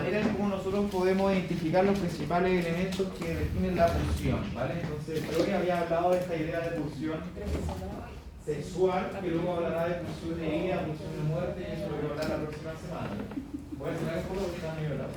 manera en cómo nosotros podemos identificar los principales elementos que definen la pulsión, ¿vale? Entonces, Freud había hablado de esta idea de pulsión sexual, que luego hablará de pulsión de vida, pulsión de muerte, y eso lo voy a hablar la próxima semana. Voy a enseñar un poco que está medio ¿verdad?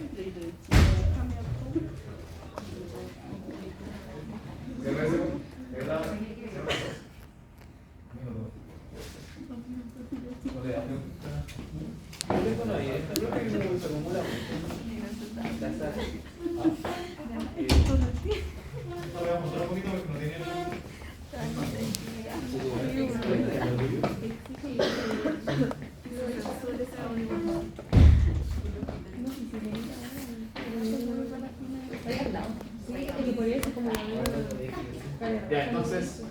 Ya, entonces,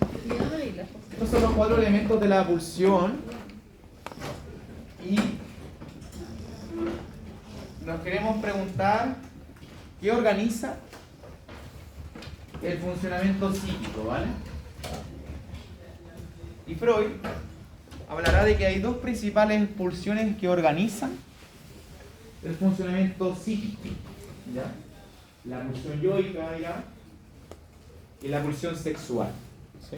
estos son los 4 elementos de la pulsión y nos queremos preguntar qué organiza el funcionamiento psíquico, ¿vale? Y Freud hablará de que hay 2 principales pulsiones que organizan el funcionamiento psíquico, ¿ya? La pulsión yoica, ¿ya? Y la pulsión sexual, ¿sí?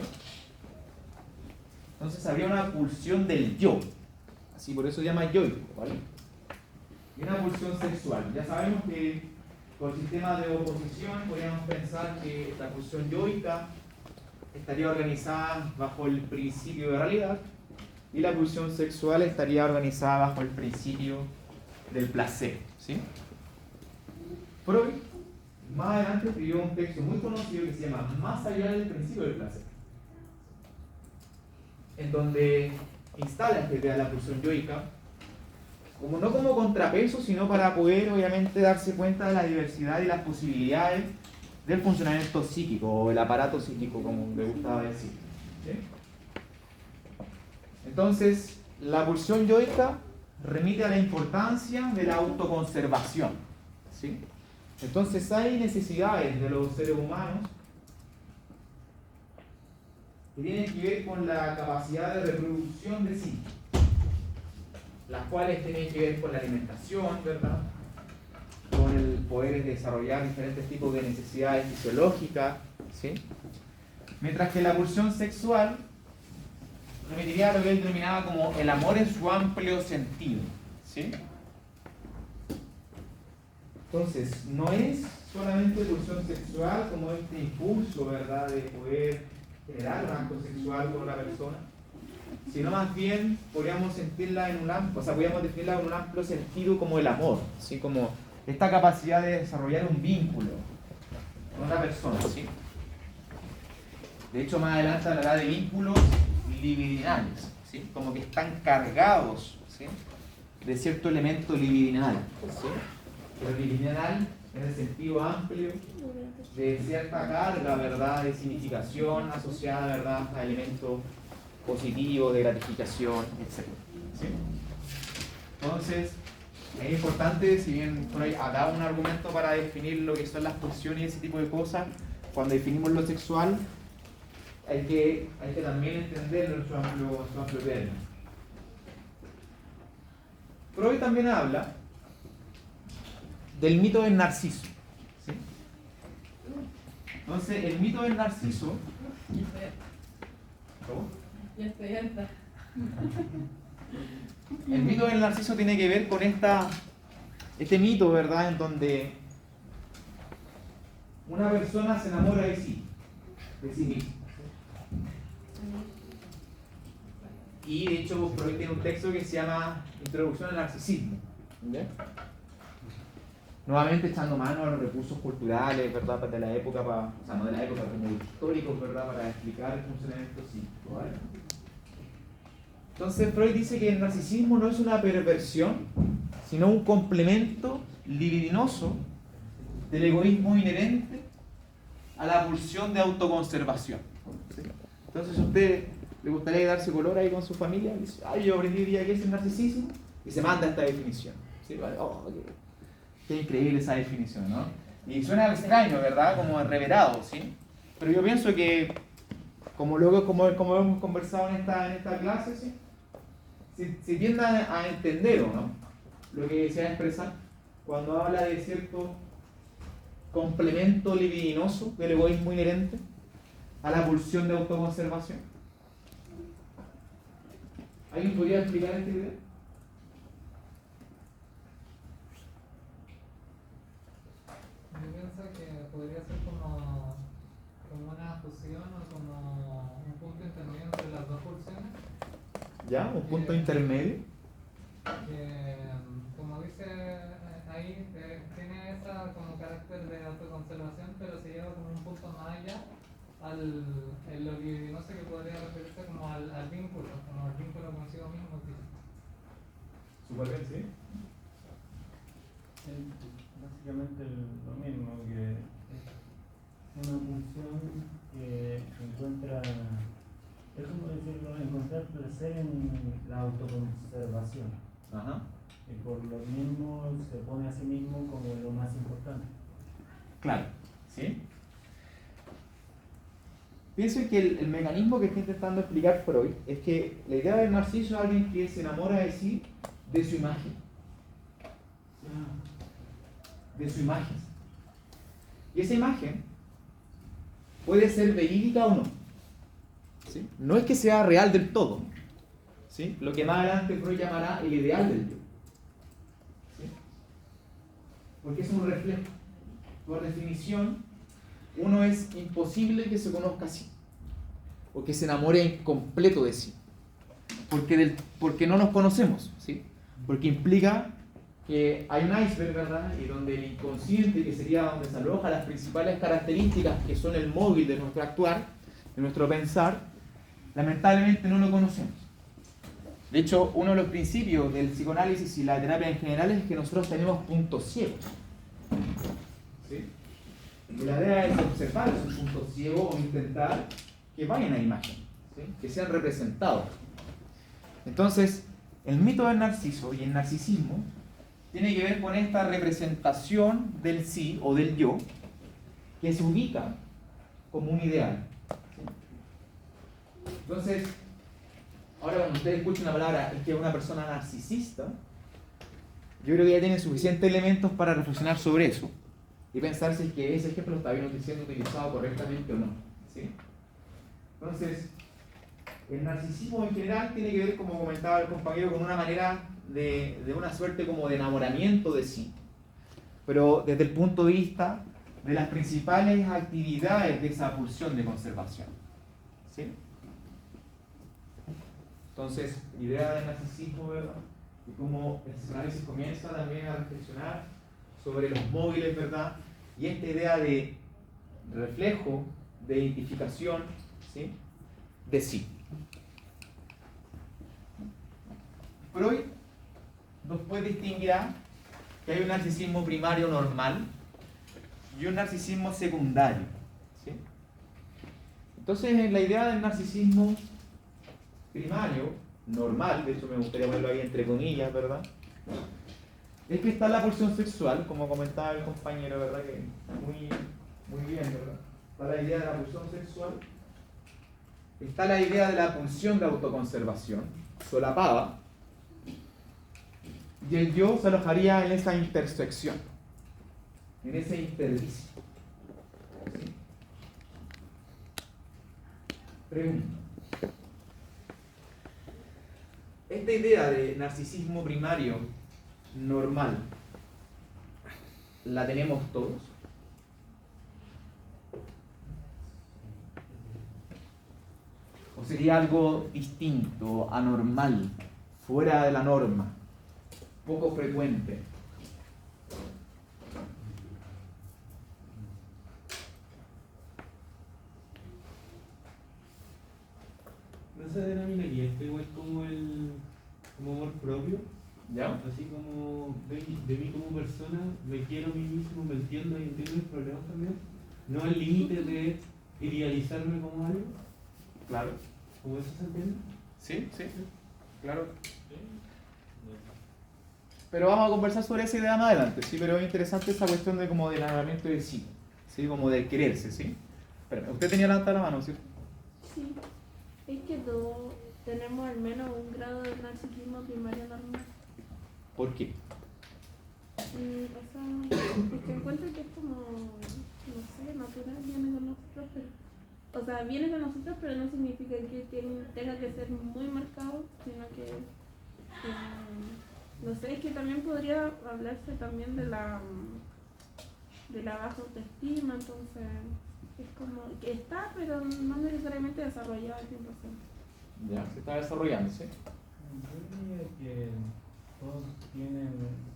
Entonces habría una pulsión del yo, así por eso se llama yoico, ¿vale? Y una pulsión sexual. Ya sabemos que por sistema de oposición podríamos pensar que la pulsión yoica estaría organizada bajo el principio de realidad y la pulsión sexual estaría organizada bajo el principio del placer, ¿sí? Freud más adelante escribió un texto muy conocido que se llama Más allá del principio del placer, en donde instala esta idea de la pulsión yoica no como contrapeso, sino para poder obviamente darse cuenta de la diversidad y las posibilidades del funcionamiento psíquico, o el aparato psíquico, como le gustaba decir, ¿sí? Entonces, la pulsión yoica remite a la importancia de la autoconservación, ¿sí? Entonces hay necesidades de los seres humanos que tienen que ver con la capacidad de reproducción de sí, las cuales tienen que ver con la alimentación, ¿verdad? Con el poder desarrollar diferentes tipos de necesidades fisiológicas, ¿sí? Mientras que la pulsión sexual remitiría a lo que él denominaba como el amor en su amplio sentido, ¿sí? Entonces, no es solamente pulsión sexual como este impulso, ¿verdad?, de poder generar un acto sexual con una persona, sino más bien podríamos sentirla en un amplio, podríamos definirla en un amplio sentido como el amor, ¿sí? Como esta capacidad de desarrollar un vínculo con una persona, ¿sí? De hecho, más adelante hablará de vínculos libidinales, ¿sí? Como que están cargados, ¿sí?, de cierto elemento libidinal, ¿sí? Pero libidinal en el sentido amplio de cierta carga, ¿verdad?, de significación asociada, ¿verdad?, a elementos positivos de gratificación, etc. ¿Sí? Entonces, es importante, si bien Freud ha dado un argumento para definir lo que son las pulsiones y ese tipo de cosas, cuando definimos lo sexual, hay que también entenderlo en su amplio término. Freud también habla del mito del Narciso, ¿sí? Entonces, el mito del Narciso... ¿Cómo? Ya estoy harta. El mito del Narciso tiene que ver con este mito, ¿verdad?, en donde una persona se enamora de sí misma. Y de hecho, Freud tiene un texto que se llama Introducción al Narcisismo, ¿verdad? Nuevamente echando mano a los recursos culturales, ¿verdad?, de la época, o sea, no de la época, como históricos, ¿verdad?, para explicar el funcionamiento psíquico, ¿vale? Entonces Freud dice que el narcisismo no es una perversión, sino un complemento libidinoso del egoísmo inherente a la pulsión de autoconservación, ¿sí? Entonces, si a usted le gustaría darse color ahí con su familia, dice, ay, yo aprendí día que es el narcisismo, y se manda esta definición, ¿sí? Oh, qué increíble esa definición, ¿no? Y suena extraño, ¿verdad?, como reverado, ¿sí? Pero yo pienso que, como hemos conversado en esta clase, ¿sí?, se tiende a entender, ¿o no?, lo que se va a expresar. cuando habla de cierto complemento libidinoso del egoísmo inherente a la pulsión de autoconservación? ¿Alguien podría explicar esta idea? Yo pienso que podría ser como una fusión o como un punto intermedio entre las dos pulsiones. ¿Ya? ¿Un punto intermedio? Que, como dice ahí, tiene esa como carácter de autoconservación, pero se lleva como un punto más allá en lo libidinoso, que podría referirse como al vínculo, como al vínculo consigo mismo. Súper bien, ¿sí? Es básicamente lo mismo, que es una función que encuentra, es como decirlo, encontrar placer en la autoconservación. Ajá. Y por lo mismo se pone a sí mismo como lo más importante. Claro, ¿sí? Pienso que el mecanismo que está intentando explicar Freud es que la idea del narciso es alguien que se enamora de sí, de su imagen. De su imagen. Y esa imagen puede ser verídica o no. ¿Sí? No es que sea real del todo. ¿Sí? Lo que más adelante Freud llamará el ideal del yo. ¿Sí? Porque es un reflejo. Por definición, uno es imposible que se conozca así, o que se enamore incompleto de sí, porque no nos conocemos, ¿sí? Porque implica que hay un iceberg, ¿verdad? Y donde el inconsciente, que sería donde se alojan las principales características que son el móvil de nuestro actuar, de nuestro pensar, lamentablemente no lo conocemos. De hecho, uno de los principios del psicoanálisis y la terapia en general es que nosotros tenemos puntos ciegos. ¿Sí? Y la idea es observar esos puntos ciegos o intentar que vayan a imagen, ¿sí? Que sean representados. Entonces, el mito del narciso y el narcisismo tiene que ver con esta representación del sí o del yo que se ubica como un ideal. ¿Sí? Entonces, ahora cuando ustedes escuchan la palabra es que es una persona narcisista, yo creo que ya tienen suficientes elementos para reflexionar sobre eso y pensar si es que ese ejemplo está bien siendo utilizado correctamente o no. ¿Sí? Entonces, el narcisismo en general tiene que ver, como comentaba el compañero, con una manera de una suerte como de enamoramiento de sí, pero desde el punto de vista de las principales actividades de esa pulsión de conservación. ¿Sí? Entonces, la idea del narcisismo, ¿verdad? Y cómo el psicoanálisis comienza también a reflexionar sobre los móviles, ¿verdad? Y esta idea de reflejo, de identificación, ¿sí? De sí. Freud después distinguirá que hay un narcisismo primario normal y un narcisismo secundario, ¿sí? Entonces, la idea del narcisismo primario, normal, de hecho me gustaría ponerlo ahí entre comillas, ¿verdad? Es que está la pulsión sexual, como comentaba el compañero, ¿verdad? Que muy bien, ¿verdad? Está la idea de la pulsión sexual, está la idea de la pulsión de autoconservación, solapada, y el yo se alojaría en esa intersección, en ese intervicio. ¿Sí? Pregunta. Esta idea de narcisismo primario normal, ¿la tenemos todos? ¿O sería algo distinto, anormal, fuera de la norma, poco frecuente? ¿No se denominaría esto igual como como amor propio? ¿Ya? Así como de mí como persona, me quiero a mí mismo, me entiendo y entiendo mis problemas también. No al límite de idealizarme como algo. Claro. ¿Cómo eso se entiende? Sí, sí, claro. Pero vamos a conversar sobre esa idea más adelante, ¿sí? Pero es interesante esa cuestión de como del enamoramiento de sí, ¿sí? Como de quererse, ¿sí? Pero usted tenía levantada la mano, ¿cierto? Sí, es que todos tenemos al menos un grado de narcisismo primario normal. ¿Por qué? O sea, es que encuentro que es como, no sé, natural, viene con nosotros, pero, o sea, viene con nosotros, pero no significa que tenga que ser muy marcado, sino que, no sé, es que también podría hablarse también de la baja autoestima, entonces es como que está, pero no necesariamente desarrollada al 100%. Ya, se está desarrollando, ¿sí? Yo diría que todos tienen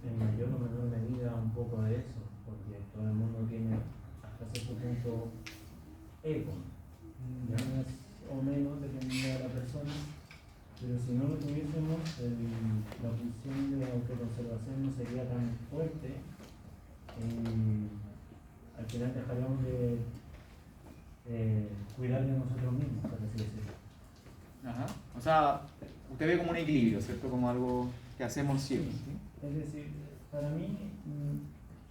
en mayor o menor medida un poco de eso, porque todo el mundo tiene hasta cierto punto ego, ya más o menos dependiendo de la persona, pero si no lo tuviésemos, la función de autoconservación no sería tan fuerte y al final dejaríamos de cuidar de nosotros mismos, por así decirlo. Ajá. O sea, usted ve como un equilibrio, ¿cierto? Como algo que hacemos siempre, ¿sí? Es decir, para mí,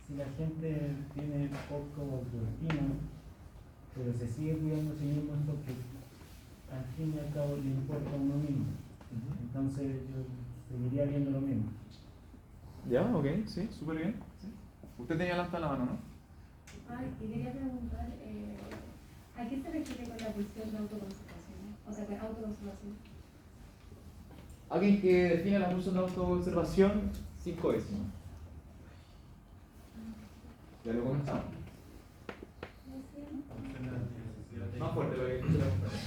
si la gente tiene poco autoestima, pero se sigue cuidando a sí mismo, es porque al fin y al cabo le importa a uno mismo. Entonces yo seguiría viendo lo mismo. Ya, ok, sí, súper bien. Sí. Usted tenía la mano, ¿no? Ay, y quería preguntar, ¿a qué se refiere con la pulsión de autoconservación? O sea, con autoconservación. Alguien que define la pulsión de autoconservación, 5 décimas. Ya lo comenzamos. Más fuerte para que escuche la compañía.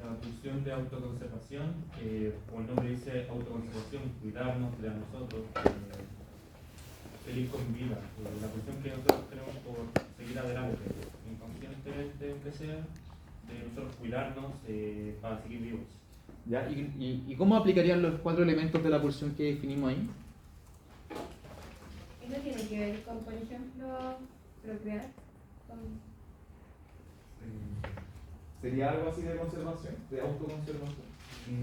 La función de autoconservación, como el nombre dice, autoconservación, cuidarnos de nosotros, feliz con vida. La función que nosotros tenemos por seguir adelante, inconscientemente aunque sea, de nosotros cuidarnos para seguir vivos. ¿Ya? ¿Y cómo aplicarían los 4 elementos de la pulsión que definimos ahí? ¿Y no tiene que ver con, por ejemplo, procrear? ¿Sería algo así de conservación? ¿De autoconservación?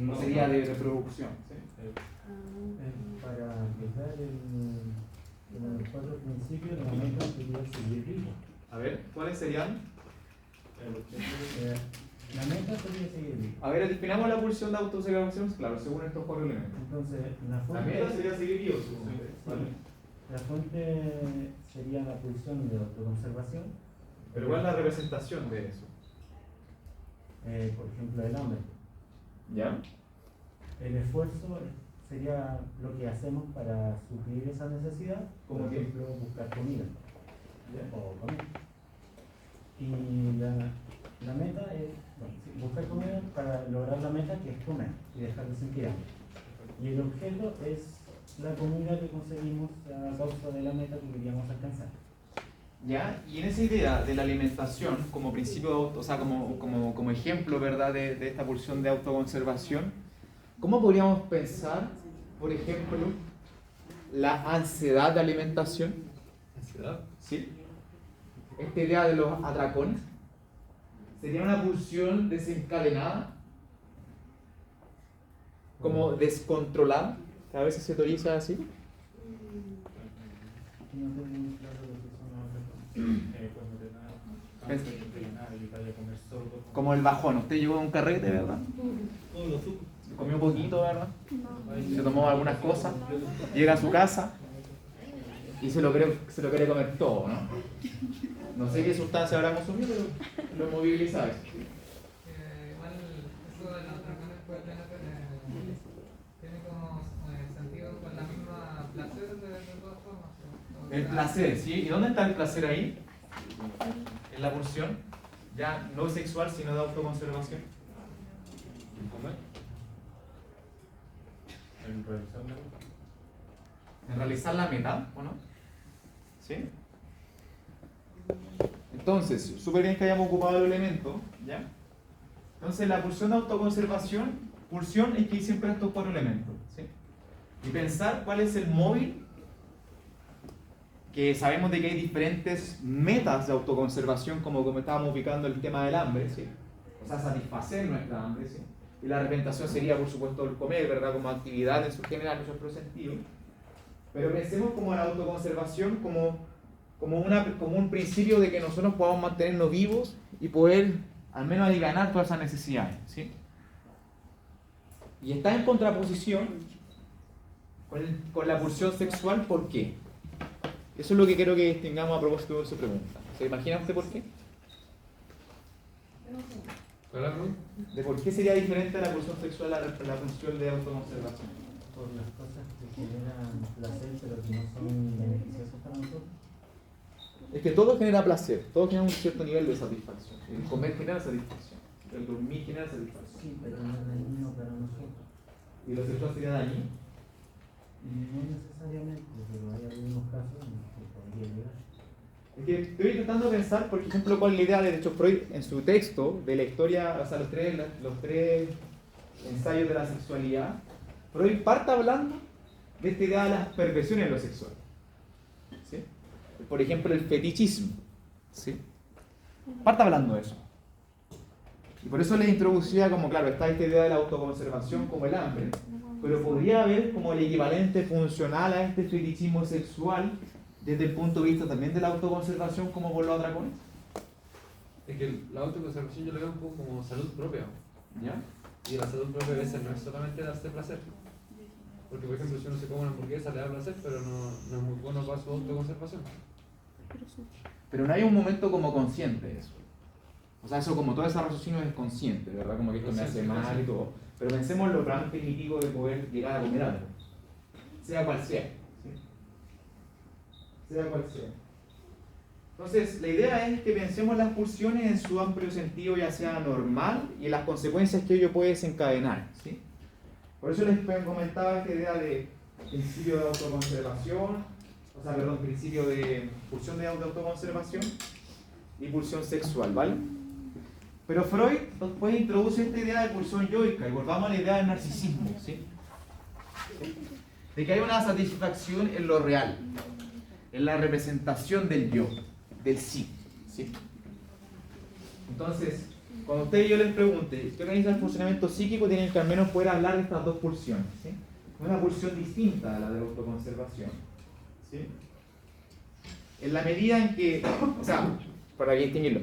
No, ¿O sería de reproducción? ¿Sí? Para aplicar los 4 principios, la meta sería seguir vivo. A ver, ¿cuáles serían? La meta sería seguir vivo. A ver, definamos la pulsión de autoconservación, claro, según estos 4 elementos. Entonces, la La fuente, meta sería seguir vivo, supongo. ¿Vale? la fuente sería la pulsión de autoconservación. Pero ¿cuál es la representación de eso? Por ejemplo, el hambre. ¿Ya? El esfuerzo sería lo que hacemos para suplir esa necesidad, ¿Cómo por qué? ejemplo, buscar comida ¿Ya? o comer. Y la meta es buscar comida para lograr la meta, que es comer y dejar de sentir hambre. Y el objeto es la comida que conseguimos a causa de la meta que queríamos alcanzar. ¿Ya? Y en esa idea de la alimentación como principio, o sea, como ejemplo, ¿verdad?, de esta pulsión de autoconservación, ¿cómo podríamos pensar, por ejemplo, la ansiedad de alimentación? ¿Ansiedad? ¿Sí? Esta idea de los atracones, ¿sería una pulsión desencadenada? Como descontrolada, que a veces se teoriza así. No tengo muy claro lo que son las otras cosas. Cuando te da hambre, y vaya a comer solo. Como el bajón, usted llegó a un carrete, ¿verdad? Todos los sucos. Comió un poquito, ¿verdad? No. Se tomó algunas cosas, llega a su casa y se lo quiere comer todo, ¿no? No sé qué sustancia habrá consumido, pero lo moviliza eso. Igual eso de los dragones puede tener, tiene como sentido con la misma placer de todas formas. ¿No? El placer, ¿sí? ¿Y dónde está el placer ahí? En la pulsión, ya no sexual, sino de autoconservación. ¿En comer? ¿En realizar la meta? En realizar la meta, ¿o no? ¿Sí? Entonces, súper bien que hayamos ocupado el elemento, ¿ya? Entonces, la pulsión de autoconservación, pulsión es que hay siempre estos 4 elementos, ¿sí? Y pensar cuál es el móvil, que sabemos de que hay diferentes metas de autoconservación, como estábamos ubicando el tema del hambre, ¿sí? O sea, satisfacer nuestra hambre, ¿sí? Y la alimentación sería, por supuesto, el comer, ¿verdad? Como actividad en su general, en su otro sentido. Pero pensemos como la autoconservación como un principio de que nosotros podamos mantenernos vivos y poder al menos alivianar todas esas necesidades, ¿sí? Y está en contraposición con la pulsión sexual, ¿por qué? Eso es lo que quiero que distingamos a propósito de su pregunta. ¿Se imagina usted por qué? ¿Cuál es la pregunta? ¿De por qué sería diferente la pulsión sexual a la pulsión de autoconservación? Por las cosas que generan placer pero que no son beneficiosas para nosotros. Es que todo genera placer, todo genera un cierto nivel de satisfacción. El comer genera satisfacción, el dormir genera satisfacción. Sí, pero no es dañino para nosotros. ¿Y lo sexual sería dañino? No necesariamente, pero hay algunos casos en los que podría llegar. Es que estoy intentando pensar, por ejemplo, cuál es la idea de hecho Freud en su texto de la historia, o sea, los tres ensayos de la sexualidad. Freud parte hablando de esta idea de las perversiones en lo sexual. ¿Sí? Por ejemplo, el fetichismo. ¿Sí? Parte hablando de eso. Y por eso le introducía como, claro, está esta idea de la autoconservación como el hambre, pero podría haber como el equivalente funcional a este fetichismo sexual desde el punto de vista también de la autoconservación como por los atracones. Es que la autoconservación yo lo veo un poco como salud propia. ¿Ya? Y la salud propia a veces no es solamente darse placer. Porque, por ejemplo, si uno se come una hamburguesa le da placer, pero no es muy bueno para su autoconservación. Pero no hay un momento como consciente de eso. O sea, eso como todo ese raciocinio es consciente, ¿verdad? Como que esto me hace mal y todo. Pero pensemos en lo plan primitivo de poder llegar a comer algo. Sea cual sea. ¿Sí? Sea cual sea. Entonces, la idea es que pensemos las pulsiones en su amplio sentido, ya sea normal, y en las consecuencias que ello puede desencadenar. ¿Sí? Por eso les comentaba esta idea de principio de autoconservación, o sea, perdón, principio de pulsión de autoconservación y pulsión sexual, ¿vale? Pero Freud después introduce esta idea de pulsión yoica, y volvamos a la idea del narcisismo, ¿sí? De que hay una satisfacción en lo real, en la representación del yo, del sí, ¿sí? Entonces, cuando usted y yo les pregunte qué organiza el funcionamiento psíquico, tienen que al menos poder hablar de estas dos pulsiones, ¿sí? Una pulsión distinta a la de la autoconservación, ¿sí? En la medida en que, o sea, para que distinguirlo,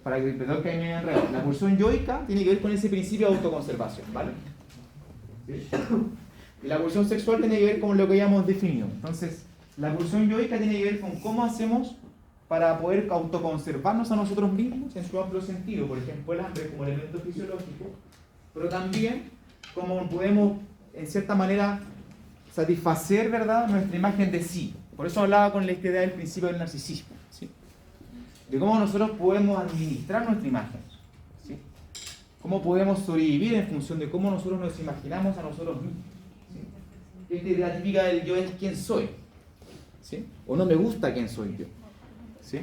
para que perdón que me enredo, la pulsión yoica tiene que ver con ese principio de autoconservación, ¿vale? ¿Sí? Y la pulsión sexual tiene que ver con lo que ya hemos definido. Entonces, la pulsión yoica tiene que ver con cómo hacemos para poder autoconservarnos a nosotros mismos en su amplio sentido, por ejemplo el hambre como elemento fisiológico, pero también cómo podemos en cierta manera satisfacer, ¿verdad?, nuestra imagen de sí. Por eso hablaba con la idea del principio del narcisismo, ¿sí? De cómo nosotros podemos administrar nuestra imagen, ¿sí? Cómo podemos sobrevivir en función de cómo nosotros nos imaginamos a nosotros mismos, ¿sí? Esta idea típica del yo es quién soy, ¿sí? O no me gusta quién soy yo, ¿sí?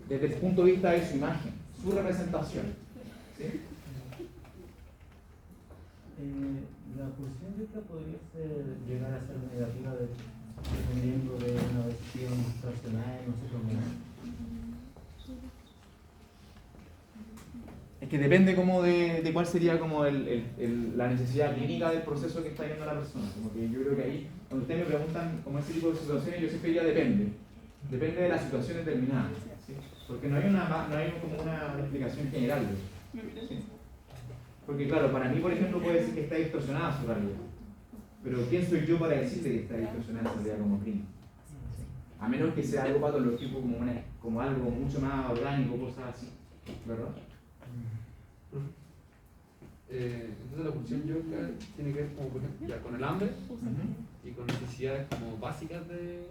Desde el punto de vista de su imagen, su representación, ¿sí? La pulsión yoica podría llegar a ser negativa dependiendo de una decisión personal en nosotros mismos. Es que depende como de cuál sería como la necesidad clínica del proceso que está viviendo la persona. Como que yo creo que ahí, cuando ustedes me preguntan como ese tipo de situaciones, yo siempre diría depende. Depende de la situación determinada, ¿sí? Porque no hay como una explicación general de eso, ¿sí? Porque claro, para mí, por ejemplo, puede decir que está distorsionada su realidad. Pero ¿quién soy yo para decirle que está distorsionada su realidad como clínica? A menos que sea algo patológico como algo mucho más orgánico, cosas así, ¿verdad? Entonces la pulsión yoica tiene que ver como, por ejemplo, ya con el hambre y con necesidades como básicas de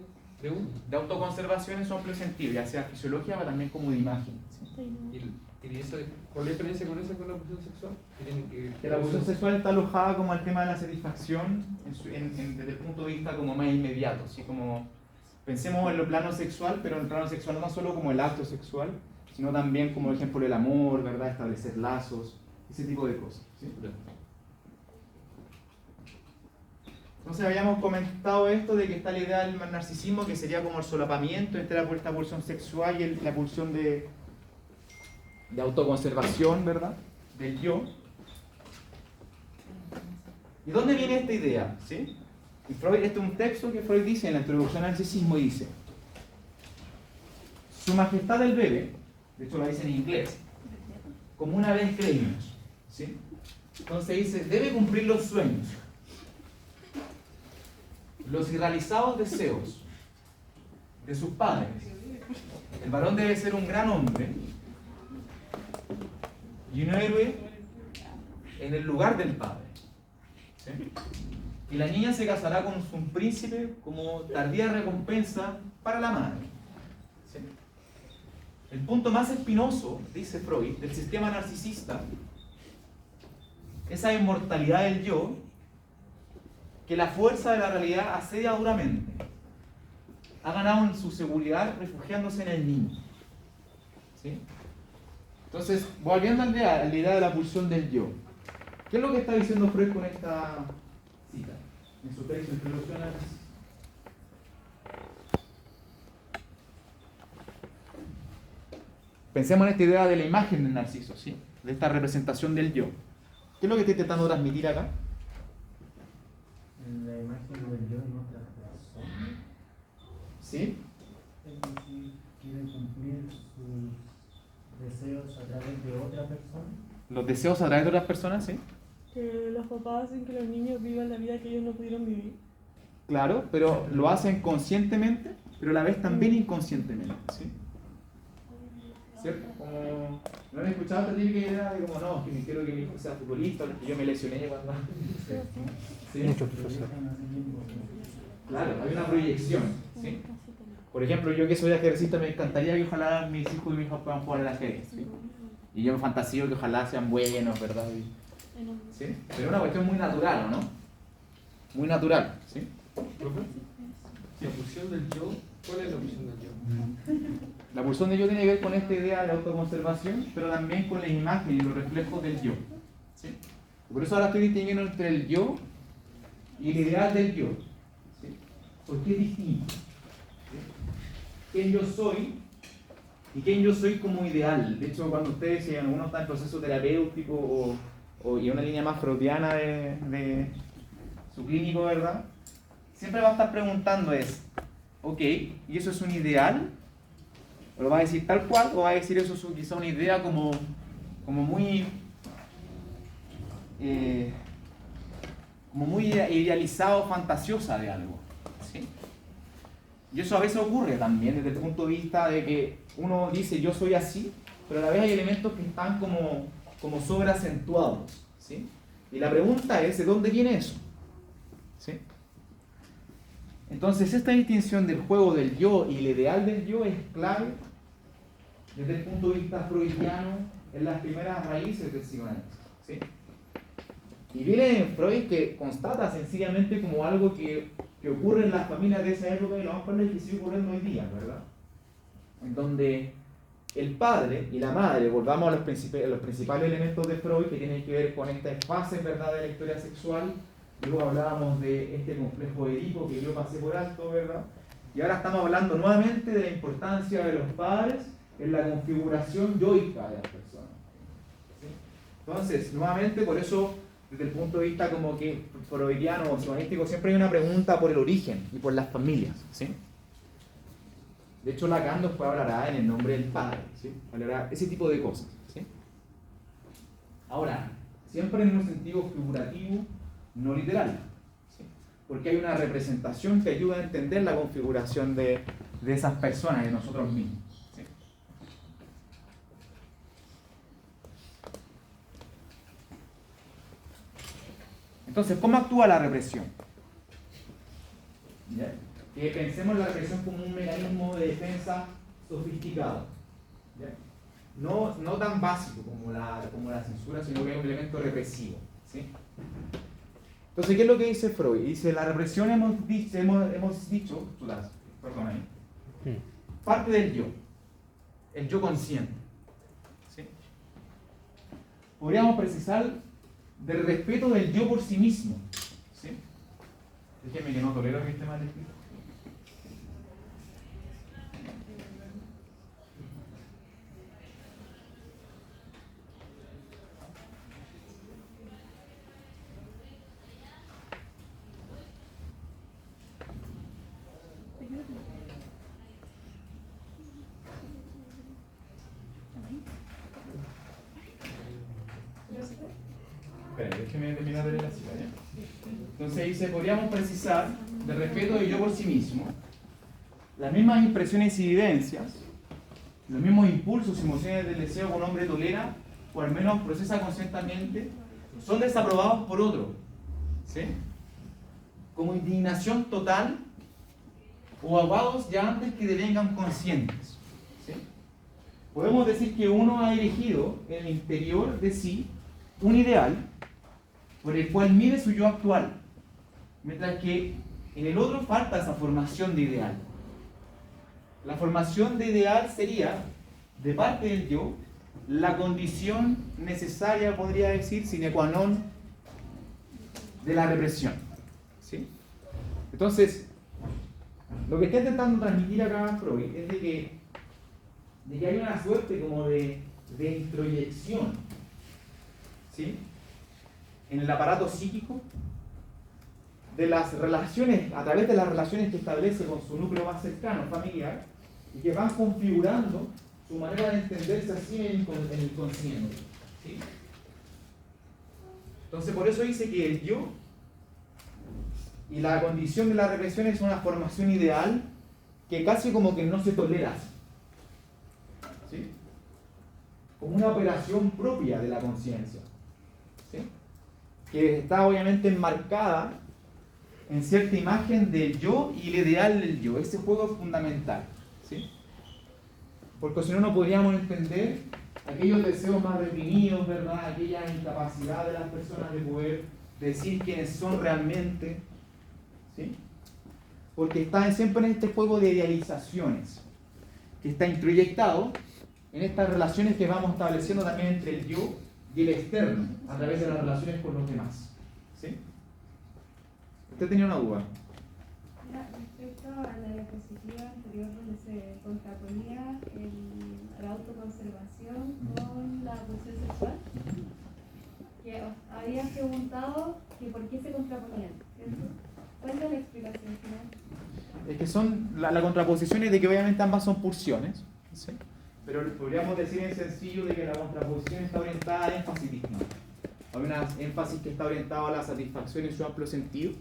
uno. De autoconservación en su amplio sentido, ya sea fisiológica, pero también como de imagen, ¿sí? ¿Y esa, cuál es la diferencia con esa con la pulsión sexual? Que la pulsión sexual está alojada como al tema de la satisfacción desde el punto de vista como más inmediato, ¿sí? Como pensemos en lo plano sexual, pero en el plano sexual no solo como el acto sexual, sino también como por ejemplo el amor, ¿verdad? Establecer lazos, ese tipo de cosas, ¿sí? Entonces habíamos comentado esto de que está la idea del narcisismo, que sería como el solapamiento entre esta pulsión sexual y la pulsión de autoconservación, ¿verdad?, del yo. ¿Y dónde viene esta idea? ¿Sí? Y Freud, este es un texto que Freud dice en la introducción al narcisismo, dice: Su majestad el bebé, de hecho lo dice en inglés, como una vez creímos, ¿sí? Entonces dice, debe cumplir los sueños, los irrealizados deseos, de sus padres. El varón debe ser un gran hombre y un héroe en el lugar del padre. ¿Sí? Y la niña se casará con un príncipe como tardía recompensa para la madre. ¿Sí? El punto más espinoso, dice Freud, del sistema narcisista, esa inmortalidad del yo, que la fuerza de la realidad asedia duramente. Ha ganado en su seguridad refugiándose en el niño. ¿Sí? Entonces, volviendo a la idea de la pulsión del yo, ¿qué es lo que está diciendo Freud con esta cita? En su texto Introducción al Narcisismo. Pensemos en esta idea de la imagen del narciso, ¿sí? De esta representación del yo. ¿Qué es lo que está intentando transmitir acá? La imagen del yo en otra persona. ¿Sí? Es decir, quiere cumplir sus deseos a través de otra persona. Los deseos a través de otras personas, ¿sí? Que los papás hacen que los niños vivan la vida que ellos no pudieron vivir. Claro, pero lo hacen conscientemente, pero a la vez también inconscientemente, ¿sí? ¿Cierto? Como, ¿no han escuchado esta típica idea de como no, que quiero que mi hijo sea futbolista, que yo me lesioné cuando... ¿Sí? Muchos profesores. Claro, hay una proyección, ¿sí? Por ejemplo, yo que soy ajedrecista me encantaría que ojalá mis hijos y mis hijos puedan jugar al ajedrez, ¿sí? Y yo me fantasío que ojalá sean buenos, ¿verdad? ¿Sí? Pero es una cuestión muy natural, ¿no? Muy natural, ¿sí? ¿Profe? La pulsión del yo, ¿cuál es la pulsión del yo? La pulsión del yo tiene que ver con esta idea de autoconservación, pero también con la imagen y los reflejos del yo, ¿sí? Por eso ahora estoy distinguiendo entre el yo y el ideal del yo, ¿sí? Porque es distinto, ¿sí? Quién yo soy y quién yo soy como ideal. De hecho, cuando ustedes, si alguno está en proceso terapéutico y una línea más freudiana de su clínico, ¿verdad? Siempre va a estar preguntando ok, ¿y eso es un ideal? ¿O lo va a decir tal cual? ¿O va a decir eso es quizá una idea como muy idealizada o fantasiosa de algo? ¿Sí? Y eso a veces ocurre también desde el punto de vista de que uno dice yo soy así, pero a la vez hay elementos que están como sobreacentuados, ¿sí? Y la pregunta es, ¿de dónde viene eso? ¿Sí? Entonces esta distinción del juego del yo y el ideal del yo es clave desde el punto de vista freudiano en las primeras raíces del psicoanálisis, ¿sí? Y viene en Freud que constata sencillamente como algo que ocurre en las familias de esa época y lo vamos a poner que sigue ocurriendo hoy día, ¿verdad? En donde el padre y la madre, volvamos a los principales elementos de Freud que tienen que ver con estas fases, ¿verdad?, de la historia sexual. Luego hablábamos de este complejo de Edipo que yo pasé por alto, ¿verdad? Y ahora estamos hablando nuevamente de la importancia de los padres en la configuración yoica de las personas, ¿sí? Entonces, nuevamente, por eso, desde el punto de vista como que freudiano o psicoanalítico, siempre hay una pregunta por el origen y por las familias, ¿sí? De hecho, Lacan después hablará en el nombre del padre, ¿sí? Hablará ese tipo de cosas, ¿sí? Ahora, siempre en un sentido figurativo, no literal, ¿sí? Porque hay una representación que ayuda a entender la configuración de esas personas, de nosotros mismos, ¿sí? Entonces, ¿cómo actúa la represión? ¿Ya? Que pensemos en la represión como un mecanismo de defensa sofisticado, ¿ya? No tan básico como la censura, sino que es un elemento represivo, ¿sí? Entonces, ¿qué es lo que dice Freud? Dice, la represión hemos dicho, parte del yo, el yo consciente, ¿sí? Podríamos precisar del respeto del yo por sí mismo, ¿sí? Déjenme que no tolero que esté mal escrito. Espera, déjeme terminar de leer la cita, ¿ya? Entonces dice, podríamos precisar del respeto del yo por sí mismo las mismas impresiones y vivencias, los mismos impulsos y emociones del deseo que un hombre tolera, o al menos procesa conscientemente, son desaprobados por otro, ¿sí? Como indignación total o ahogados ya antes que devengan conscientes, ¿sí? Podemos decir que uno ha erigido en el interior de sí un ideal por el cual mide su yo actual, mientras que en el otro falta esa formación de ideal. La formación de ideal sería, de parte del yo, la condición necesaria, podría decir, sine qua non, de la represión, ¿sí? Entonces, lo que está intentando transmitir acá Freud es de que hay una suerte como de introyección, ¿sí?, en el aparato psíquico de las relaciones, a través de las relaciones que establece con su núcleo más cercano, familiar, y que van configurando su manera de entenderse así en el inconsciente, ¿sí? Entonces, por eso dice que el yo y la condición de la represión es una formación ideal que casi como que no se tolera, ¿sí?, como una operación propia de la conciencia, ¿sí?, que está obviamente enmarcada en cierta imagen del yo y el ideal del yo. Ese juego es fundamental, ¿sí?, porque si no, no podríamos entender aquellos deseos más reprimidos, ¿verdad?, aquella incapacidad de las personas de poder decir quiénes son realmente, ¿sí?, porque están siempre en este juego de idealizaciones que está introyectado en estas relaciones que vamos estableciendo también entre el yo y el externo a través de las relaciones con los demás, ¿sí? ¿Usted tenía una duda? Respecto a la diapositiva anterior donde se contraponía la autoconservación con la pulsión sexual, que había preguntado que por qué se contraponían, ¿cierto? ¿Cuál es la explicación final? Es que son la contraposición es de que obviamente ambas son pulsiones, ¿sí?, pero podríamos decir en sencillo de que la contraposición está orientada a énfasis distinto. Hay un énfasis que está orientado a la satisfacción en su amplio sentido,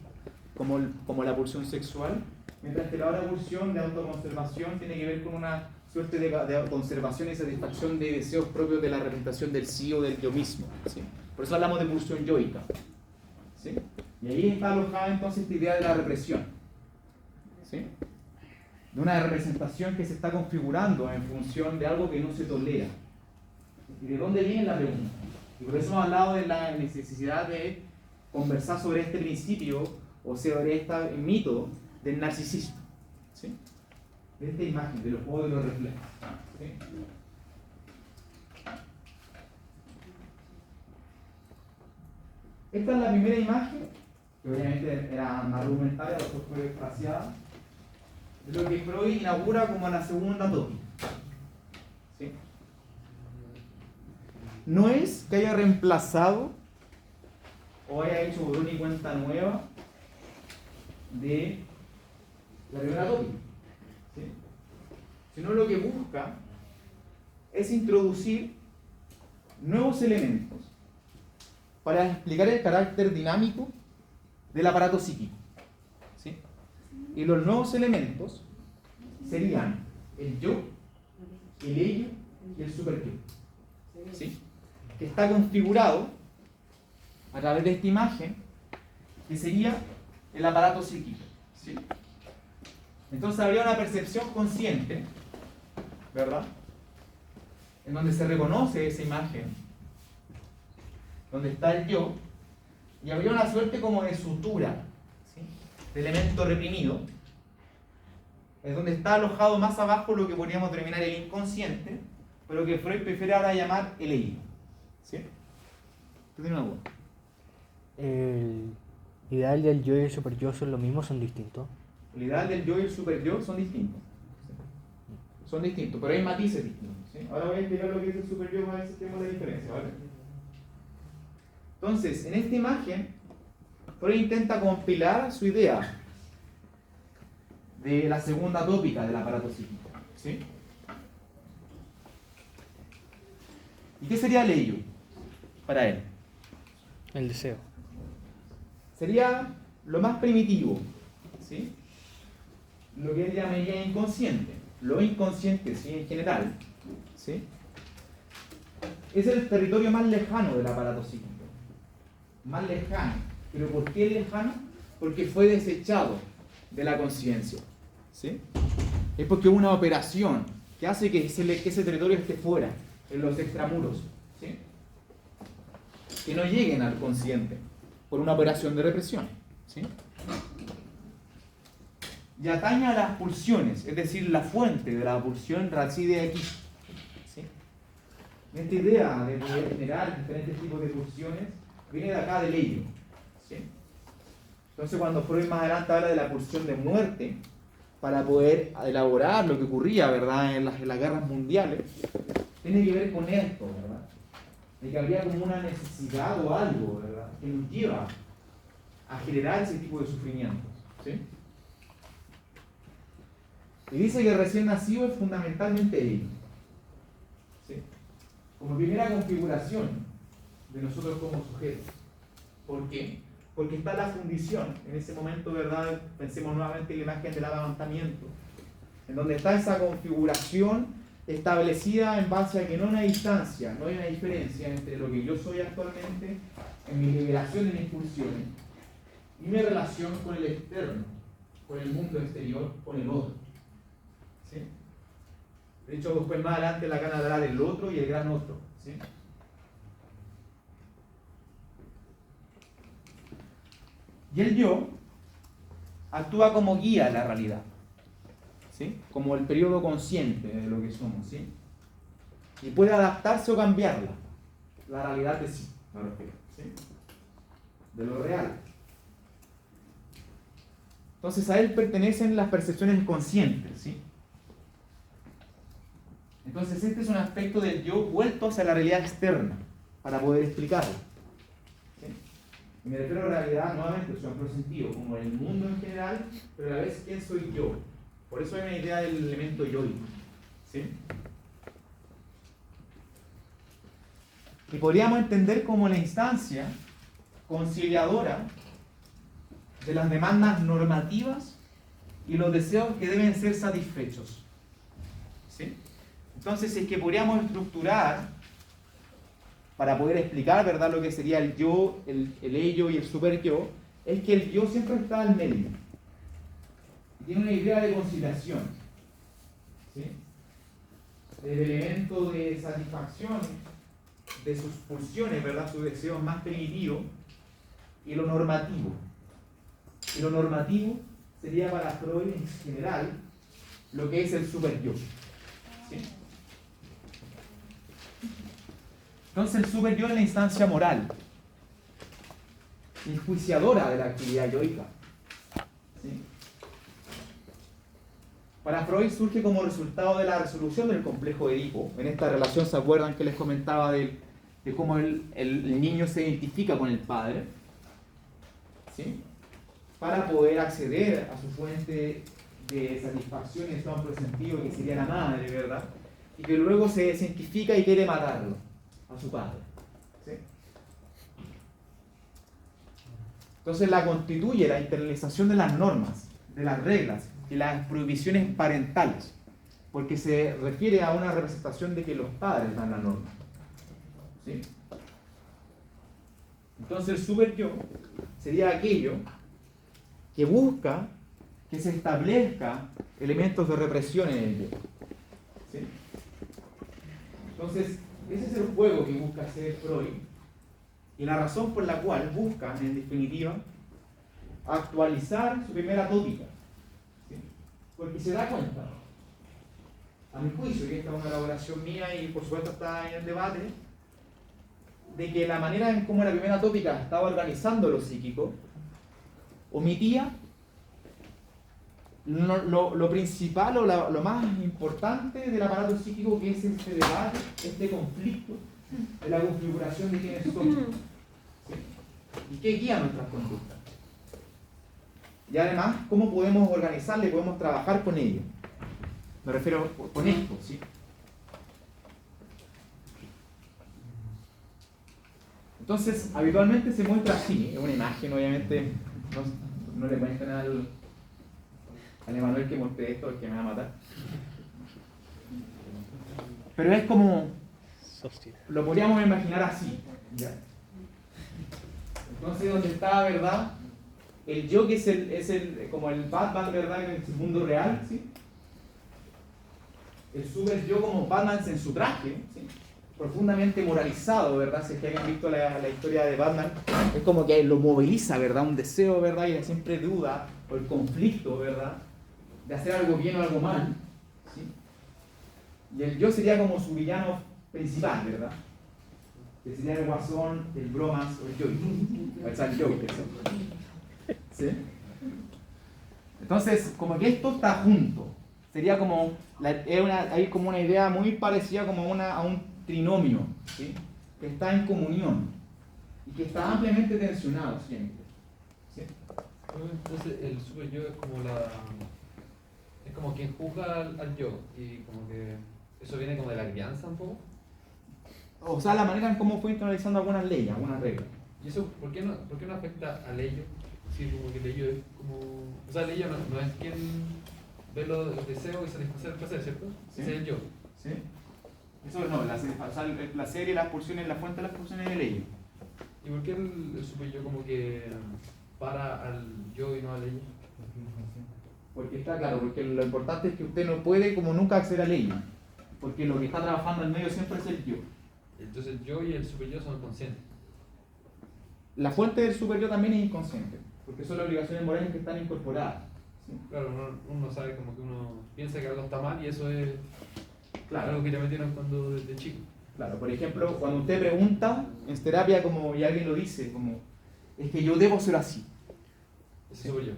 como la pulsión sexual, mientras que la otra pulsión de autoconservación tiene que ver con una suerte de conservación y satisfacción de deseos propios de la representación del sí o del yo mismo, ¿sí? Por eso hablamos de pulsión yoica, ¿sí? Y ahí está alojada entonces esta idea de la represión, ¿sí?, de una representación que se está configurando en función de algo que no se tolera. ¿Y de dónde viene la pregunta? Y por eso hemos hablado de la necesidad de conversar sobre este principio o sobre este mito del narcisismo, ¿sí?, de esta imagen, de los juegos de los reflejos, ¿sí? Esta es la primera imagen, que obviamente era más rudimentaria, después fue espaciada, de lo que Freud inaugura como la segunda tópica, ¿sí? No es que haya reemplazado o haya hecho borrón y cuenta nueva de la primera tópica, ¿sí?, sino lo que busca es introducir nuevos elementos para explicar el carácter dinámico del aparato psíquico, ¿sí? Y los nuevos elementos serían el yo, el ello y el superyo, ¿sí?, que está configurado a través de esta imagen que sería el aparato psíquico, ¿sí? Entonces habría una percepción consciente, ¿verdad?, en donde se reconoce esa imagen, donde está el yo, y habría una suerte como de sutura, ¿sí?, de elemento reprimido, es donde está alojado más abajo lo que podríamos denominar el inconsciente, pero que Freud prefiere ahora llamar el ello, ¿sí? ¿Tú tienes una duda? ¿El ideal del yo y el superyo son lo mismo o son distintos? El ideal del yo y el superyo son distintos, ¿sí?, son distintos, pero hay matices distintos, ¿sí? Ahora voy a explicar lo que es el superyo para ver si tenemos la diferencia, ¿vale? Entonces, en esta imagen, Freud intenta compilar su idea de la segunda tópica del aparato psíquico, ¿sí? ¿Y qué sería el ello para él? El deseo. Sería lo más primitivo, ¿sí?, lo que él llamaría inconsciente. Lo inconsciente, ¿sí? En general, ¿sí? Es el territorio más lejano del aparato psíquico. Más lejano. ¿Pero por qué lejano? Porque fue desechado de la conciencia, ¿sí? Es porque hubo una operación que hace que ese territorio esté fuera, en los extramuros, ¿sí? Que no lleguen al consciente por una operación de represión, ¿sí? Y atañe a las pulsiones, es decir, la fuente de la pulsión reside aquí, ¿sí? Esta idea de poder generar diferentes tipos de pulsiones viene de acá del ello, ¿sí? Entonces, cuando Freud más adelante habla de la pulsión de muerte, para poder elaborar lo que ocurría, ¿verdad?, en las guerras mundiales, tiene que ver con esto, ¿verdad? De que habría como una necesidad o algo, ¿verdad?, que nos lleva a generar ese tipo de sufrimientos, ¿sí? Y dice que el recién nacido es fundamentalmente ello, ¿sí? Como primera configuración de nosotros como sujetos. ¿Por qué? Porque está la fundición, en ese momento, ¿verdad? Pensemos nuevamente en la imagen del levantamiento, en donde está esa configuración establecida en base a que no hay una distancia, no hay una diferencia entre lo que yo soy actualmente, en mi liberación de mis pulsiones, y mi relación con el externo, con el mundo exterior, con el otro, ¿sí? De hecho, después más adelante la gana hablar del otro y el gran otro, ¿sí? Y el yo actúa como guía de la realidad, ¿sí? Como el periodo consciente de lo que somos, ¿sí? Y puede adaptarse o cambiarla, la realidad de sí, me refiero, ¿sí? De lo real. Entonces a él pertenecen las percepciones conscientes, ¿sí? Entonces este es un aspecto del yo vuelto hacia la realidad externa, para poder explicarlo. Y me refiero a la realidad nuevamente, en su amplio sentido, como el mundo en general, pero a la vez quién soy yo. Por eso hay una idea del elemento yoico, ¿sí? Y podríamos entender como la instancia conciliadora de las demandas normativas y los deseos que deben ser satisfechos, ¿sí? Entonces, es que podríamos estructurar para poder explicar, ¿verdad?, lo que sería el yo, el ello y el super yo, es que el yo siempre está al medio. Tiene una idea de conciliación, ¿sí? El elemento de satisfacción de sus pulsiones, ¿verdad?, sus deseos más primitivos, y lo normativo. Y lo normativo sería para Freud en general lo que es el super yo, ¿sí? Entonces el super yo es la instancia moral, enjuiciadora de la actividad yoica, ¿sí? Para Freud surge como resultado de la resolución del complejo de Edipo. En esta relación, ¿se acuerdan que les comentaba de cómo el niño se identifica con el padre? ¿Sí? Para poder acceder a su fuente de satisfacción en su amplio sentido, que sería la madre, ¿verdad? Y que luego se desidentifica y quiere matarlo a su padre, ¿sí? Entonces la constituye la internalización de las normas, de las reglas y las prohibiciones parentales, porque se refiere a una representación de que los padres dan la norma, ¿sí? Entonces el super yo sería aquello que busca que se establezca elementos de represión en el yo, ¿sí? Entonces ese es el juego que busca hacer Freud y la razón por la cual busca, en definitiva, actualizar su primera tópica, ¿sí? Porque se da cuenta, a mi juicio, que esta es una elaboración mía y por supuesto está en el debate, de que la manera en cómo la primera tópica estaba organizando lo psíquico omitía lo principal o lo más importante del aparato psíquico, que es este debate, este conflicto de la configuración de quiénes somos, ¿sí? Y qué guía nuestras conductas. Y además, cómo podemos organizarle, podemos trabajar con ello. Me refiero con esto, ¿sí? Entonces, habitualmente se muestra así, es una imagen, obviamente, no le muestran al Emanuel que mostré esto, el que me va a matar. Pero es como, lo podríamos imaginar así, ¿ya? Entonces, donde está, ¿verdad? El yo que es como el Batman, ¿verdad? En el mundo real, ¿sí? El super yo como Batman en su traje, ¿sí? Profundamente moralizado, ¿verdad? Si es que hayan visto la historia de Batman, es como que lo moviliza, ¿verdad? Un deseo, ¿verdad? Y siempre duda, o el conflicto, ¿verdad? De hacer algo bien o algo mal, ¿sí? Y el yo sería como su villano principal, ¿verdad? Que sería el guasón, el bromas o el Joker. O sea, el Joker, ¿sí? Entonces, como que esto está junto. Sería como, hay como una idea muy parecida como a un trinomio, ¿sí? Que está en comunión y que está ampliamente tensionado siempre, ¿sí? Entonces el super yo es como quien juzga al yo, y como que eso viene como de la crianza un poco. O sea, la manera en cómo fue internalizando algunas leyes, algunas reglas. ¿Y eso por qué no afecta al ello? Sí, como que el ello es como... O sea, el ello no es quien ve los deseos y satisfacer el placer, ¿cierto? Sí. Ese es el yo. ¿Sí? Eso no, la serie, las pulsiones, la fuente de las pulsiones del ello. ¿Y por qué el super yo como que para al yo y no al ello? Porque está claro, porque lo importante es que usted no puede como nunca acceder al ello. Porque lo que está trabajando en medio siempre es el yo. Entonces el yo y el super yo son conscientes. La fuente del super yo también es inconsciente, porque son las obligaciones morales que están incorporadas, ¿sí? Claro, uno sabe como que uno piensa que algo está mal y eso es Claro. algo que te metieron cuando desde chico. Claro, por ejemplo, cuando usted pregunta en terapia como, y alguien lo dice, como, es que yo debo ser así. Ese soy yo.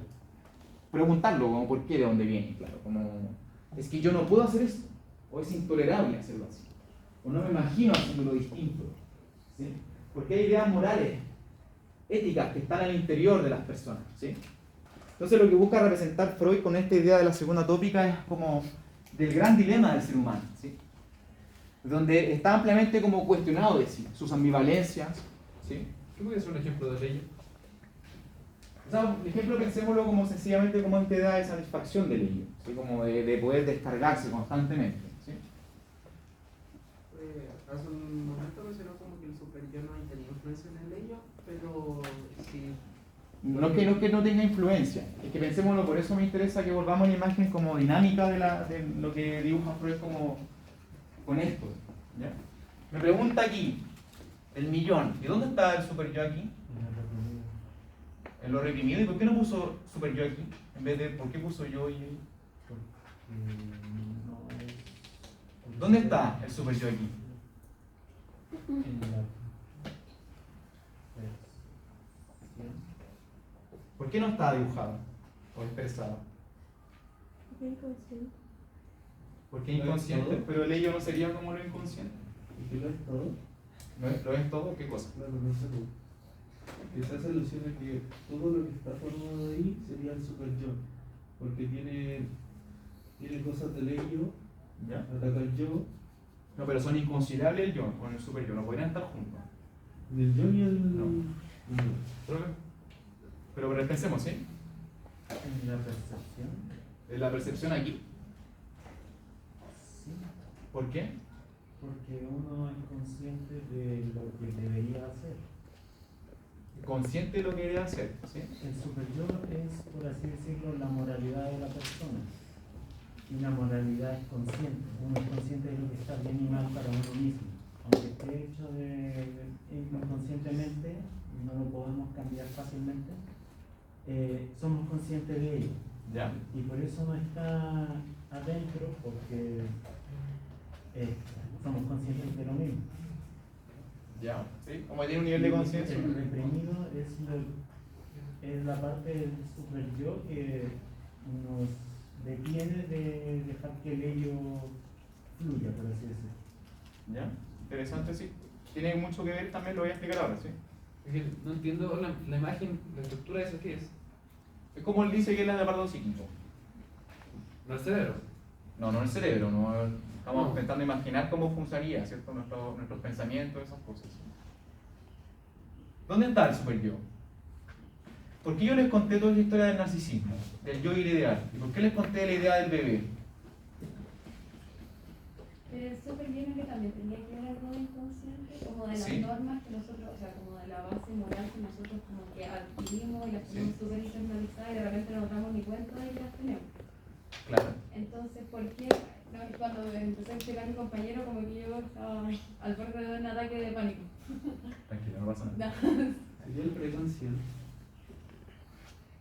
Preguntarlo, como por qué, de dónde viene, claro, como, es que yo no puedo hacer esto, o es intolerable hacerlo así, o no me imagino haciéndolo distinto, ¿sí? Porque hay ideas morales, éticas que están al interior de las personas, ¿sí? Entonces lo que busca representar Freud con esta idea de la segunda tópica es como del gran dilema del ser humano, ¿sí? Donde está ampliamente como cuestionado de sí, sus ambivalencias, ¿sí? ¿Qué puede ser un ejemplo de ello? O sea, por ejemplo, pensémoslo como sencillamente como esta idea de satisfacción del ello, ¿sí? Como de poder descargarse constantemente, ¿sí? Hace un momento mencionó como que el superior no tenía influencia en el ello, pero sí. No es que no tenga influencia, es que pensémoslo, por eso me interesa que volvamos a la imagen como dinámica de lo que dibuja Freud como con esto, ¿ya? Me pregunta aquí, el millón, ¿y dónde está el super yo aquí? En lo reprimido. ¿Y por qué no puso super yo aquí? En vez de, ¿por qué puso yo y él? ¿Dónde está el super yo aquí? ¿Por qué no está dibujado o expresado? Inconsciente. Porque inconsciente, pero el ello no sería como lo inconsciente. ¿Y qué lo es todo? ¿Lo es todo? ¿Qué cosa? Claro, no sé. Que se hace alusión a que todo lo que está formado ahí sería el super yo. Porque tiene cosas del ello, ¿Ya? ataca el yo. No, pero son inconciliables el yo con el super yo, no podrían estar juntos. Del yo y el. No. No. Pero pensemos, ¿sí? En la percepción. En la percepción aquí. Sí, ¿Por qué? porque uno es consciente de lo que debería hacer. Consciente de lo que debe hacer, ¿sí? El superyo es, por así decirlo, la moralidad de la persona. Y la moralidad es consciente. Uno es consciente de lo que está bien y mal para uno mismo. Aunque esté hecho inconscientemente, no lo podemos cambiar fácilmente, somos conscientes de ello. ¿Ya? Y por eso no está adentro, porque somos conscientes de lo mismo. ¿Ya? ¿Sí? Como tiene un nivel de conciencia. El reprimido es la parte del super yo que nos detiene de dejar que el ello fluya, por así decirlo. ¿Ya? Interesante, sí. Tiene mucho que ver también, lo voy a explicar ahora, ¿sí? Es que no entiendo la imagen, la estructura de eso, ¿qué es? Es como él dice que es la de apartado psíquico. ¿No el cerebro? No, no el cerebro, no. Estamos intentando imaginar cómo funcionaría, ¿cierto? Nuestros pensamientos, esas cosas. ¿Dónde está el super yo? ¿por qué yo les conté toda la historia del narcisismo, del yo y el ideal? ¿Y por qué les conté la idea del bebé? Pero el súper bien que también tenía que ver algo inconsciente, como de las Sí. normas que nosotros, o sea, como de la base moral que nosotros como que adquirimos y las tenemos Sí. súper internalizadas y de repente no nos damos ni cuenta de que las tenemos. Claro. Entonces, ¿por qué? No, cuando empecé a explicar a mi compañero, como que yo estaba al borde de un ataque de pánico. Tranquilo, no pasa nada. Sería el preconsciente.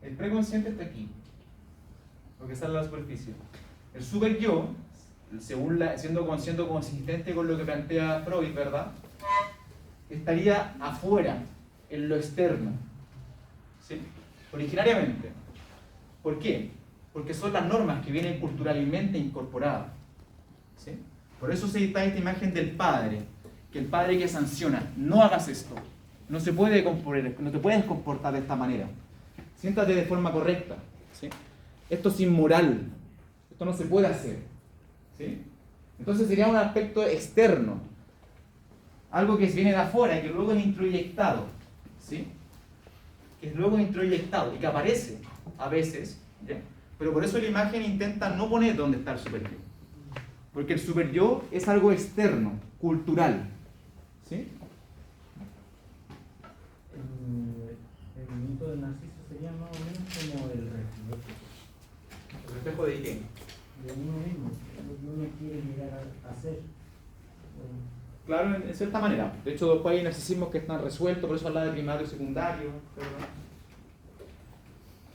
El preconsciente está aquí, lo que sale a la superficie. El super yo, según siendo consistente con lo que plantea Freud, ¿verdad? Estaría afuera, en lo externo, ¿sí? Originariamente. ¿Por qué? Porque son las normas que vienen culturalmente incorporadas, ¿sí? Por eso se está esta imagen del padre, que el padre que sanciona, no hagas esto, no se puede componer, no te puedes comportar de esta manera, siéntate de forma correcta, ¿sí? Esto es inmoral, esto no se puede hacer, ¿sí? Entonces sería un aspecto externo, algo que viene de afuera y que luego es introyectado, ¿sí? Que luego es introyectado y que aparece a veces, ¿ya? Pero por eso la imagen intenta no poner dónde está el super yo, porque el super yo es algo externo, cultural, ¿sí? El mito del Narciso sería más o menos como el reflejo ¿El reflejo de qué? de uno mismo, lo que uno quiere llegar a hacer. Claro, en cierta manera. De hecho, después hay narcisismos que están resueltos, por eso habla de primario y secundario, ¿verdad?